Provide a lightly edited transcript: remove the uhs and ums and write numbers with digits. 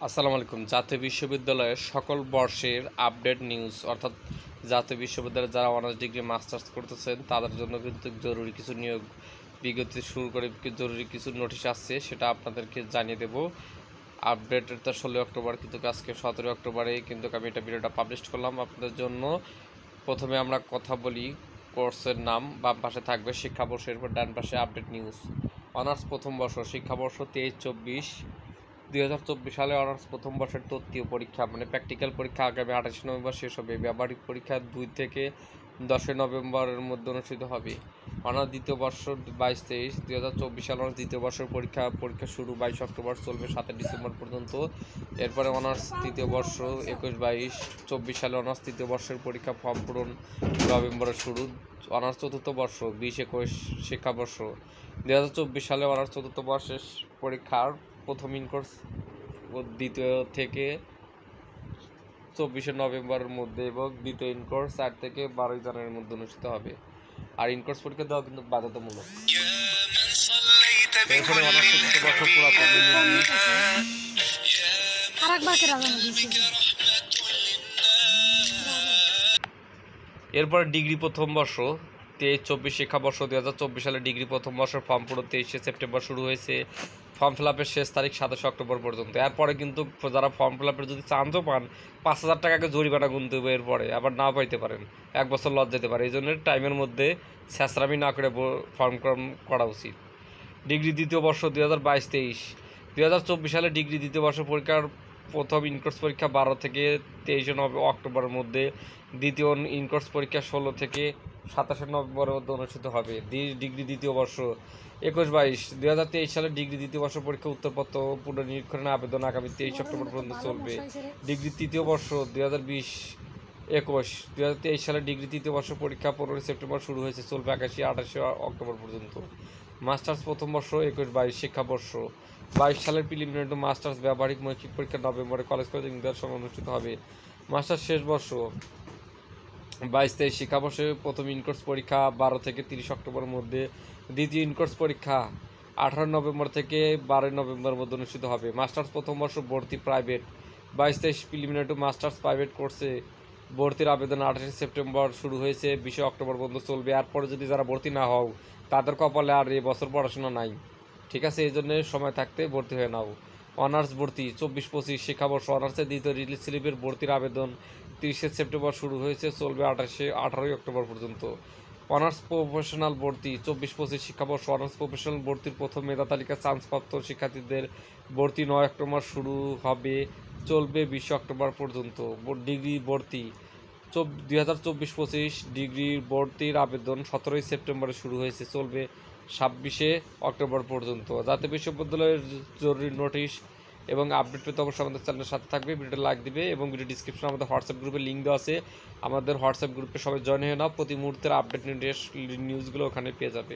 আসসালামু আলাইকুম। জাতীয় বিশ্ববিদ্যালয়ের সকল বর্ষের আপডেট নিউজ অর্থাৎ জাতীয় বিশ্ববিদ্যালয়ে যারা অনার্স ডিগ্রি মাস্টার্স করতেছেন তাদের জন্য কিন্তু জরুরি কিছু নিয়োগ বিজ্ঞপ্তি শুরু করে জরুরি কিছু নোটিশ আসছে, সেটা আপনাদেরকে জানিয়ে দেব। আপডেটের তো 16 অক্টোবর, কিন্তু আজকে 17 অক্টোবরে কিন্তু আমি এটা ভিডিওটা পাবলিশ করলাম আপনাদের জন্য। প্রথমে আমরা কথা বলি কোর্সের নাম। বাম পাশে থাকবে শিক্ষাবর্ষ, এরপর ডান পাশে আপডেট নিউজ। অনার্স প্রথম বর্ষ শিক্ষাবর্ষ 23-24, 2024 সালে অনার্স প্রথম বর্ষের তত্ত্বীয় পরীক্ষা মানে প্র্যাকটিক্যাল পরীক্ষা আগামী 28 নভেম্বর শেষ হবে। ব্যবহারিক পরীক্ষা 2 থেকে 10 নভেম্বরের মধ্যে অনুষ্ঠিত হবে। অনার্স দ্বিতীয় বর্ষ 22-23, 2024 সালে অনার্স দ্বিতীয় বর্ষের পরীক্ষা শুরু 22 অক্টোবর, চলবে 7 ডিসেম্বর পর্যন্ত। এরপরে অনার্স তৃতীয় বর্ষ 21-22, 24 সালে অনার্স তৃতীয় বর্ষের পরীক্ষা ফর্ম পূরণ নভেম্বরে শুরু। অনার্স চতুর্থ বর্ষ 20-21 শিক্ষাবর্ষ 2024 সালে অনার্স চতুর্থ বর্ষের পরীক্ষার প্রথম ইনকোর্স ও দ্বিতীয় থেকে 24 নভেম্বরের মধ্যে এবং দ্বিতীয় ইনকোর্স 4 থেকে 12 জানুয়ারির মধ্যে অনুষ্ঠিত হবে। আর ইনকোর্স পরীক্ষা দেওয়া কিন্তু বাধ্যতামূলক। এরপরে অনার্স চতুর্থ বর্ষ পুরাতন এরপরে ডিগ্রি প্রথম বর্ষ 23-24 শিক্ষাবর্ষ 2024 সালে ডিগ্রি প্রথম বর্ষের ফর্ম পূরণ 23 সেপ্টেম্বর শুরু হয়েছে। ফর্ম ফিল আপের শেষ তারিখ 27 অক্টোবর পর্যন্ত। এরপরে কিন্তু যারা ফর্ম ফিল আপের যদি চান্সও পান 5,000 টাকাকে জরিমানা গুনতে হবে, এরপরে আবার নাও পাইতে পারেন, 1 বছর লজ যেতে পারে। এই জন্য টাইমের মধ্যে স্যাঁচরামি না করে ফর্ম করা উচিত। ডিগ্রি দ্বিতীয় বর্ষ 2022-23, 2024 সালে ডিগ্রি দ্বিতীয় বর্ষ পরীক্ষার প্রথম ইনকোর্স পরীক্ষা 12 থেকে 23 অক্টোবরের মধ্যে, দ্বিতীয় ইনকোর্স পরীক্ষা 16 থেকে 27 নভেম্বরের মধ্যে অনুষ্ঠিত হবে। ডিগ্রি দ্বিতীয় বর্ষ 21-22, 2023 সালে ডিগ্রি দ্বিতীয় বর্ষ পরীক্ষা উত্তরপত্র পুনর্নিরীক্ষণের আবেদন আগামী 23 অক্টোবর পর্যন্ত চলবে। ডিগ্রি তৃতীয় বর্ষ 2020-21, 2023 সালে ডিগ্রি তৃতীয় বর্ষ পরীক্ষা 15 সেপ্টেম্বর শুরু হয়েছে, চলবে 28 অক্টোবর পর্যন্ত। মাস্টার্স প্রথম বর্ষ 21-22 শিক্ষাবর্ষ 22 সালের প্রিলিমিনারি মাস্টার্স ব্যবহারিক মৌখিক পরীক্ষা নভেম্বরে কলেজ ইংরেজির সময় অনুষ্ঠিত হবে। মাস্টার্স শেষ বর্ষ 22-23 শিক্ষাবর্ষে প্রথম ইনকোর্স পরীক্ষা 12 থেকে 30 অক্টোবরের মধ্যে, দ্বিতীয় ইনকোর্স পরীক্ষা 18 নভেম্বর থেকে 12 নভেম্বরের মধ্যে অনুষ্ঠিত হবে। মাস্টার্স প্রথম বর্ষ ভর্তি প্রাইভেট 22-23 প্রিলিমিনারি মাস্টার্স প্রাইভেট কোর্সে ভর্তির আবেদন 28 সেপ্টেম্বর শুরু হয়েছে, 20 অক্টোবর পর্যন্ত চলবে। এরপরে যদি যারা ভর্তি না হও তাদের কপালে আর এবছর পড়াশোনা নাই, ঠিক আছে? এই জন্য সময় থাকতে ভর্তি হয়ে নাও। অনার্স ভর্তি 24-25 শিক্ষাবর্ষ অনার্সের দ্বিতীয় রিলিজ স্লিপের ভর্তির আবেদন 30 সেপ্টেম্বর শুরু হয়েছে, চলবে 18 অক্টোবর পর্যন্ত। অনার্স প্রফেশনাল ভর্তি 24-25 শিক্ষাবর্ষ অনার্স প্রফেশনাল ভর্তির প্রথম মেধা তালিকা চান্সপ্রাপ্ত শিক্ষার্থীদের ভর্তি 9 অক্টোবর শুরু হবে, চলবে 20 অক্টোবর পর্যন্ত। ডিগ্রি ভর্তি 2024-25 ডিগ্রির ভর্তির আবেদন 17 সেপ্টেম্বরে শুরু হয়েছে, চলবে 26 অক্টোবর পর্যন্ত। জাতীয় বিশ্ববিদ্যালয়ের জরুরি নোটিশ এবং আপডেট পেতে অবশ্যই আমাদের চ্যানেলের সাথে থাকবে, ভিডিওটা লাইক দিবে এবং ভিডিও ডিসক্রিপশনে আমাদের হোয়াটসঅ্যাপ গ্রুপের লিঙ্ক দেওয়া আছে। আমাদের হোয়াটসঅ্যাপ গ্রুপে সবাই জয়েন হয়ে নাও, প্রতি মুহূর্তের আপডেট নিউজগুলো ওখানে পেয়ে যাবে।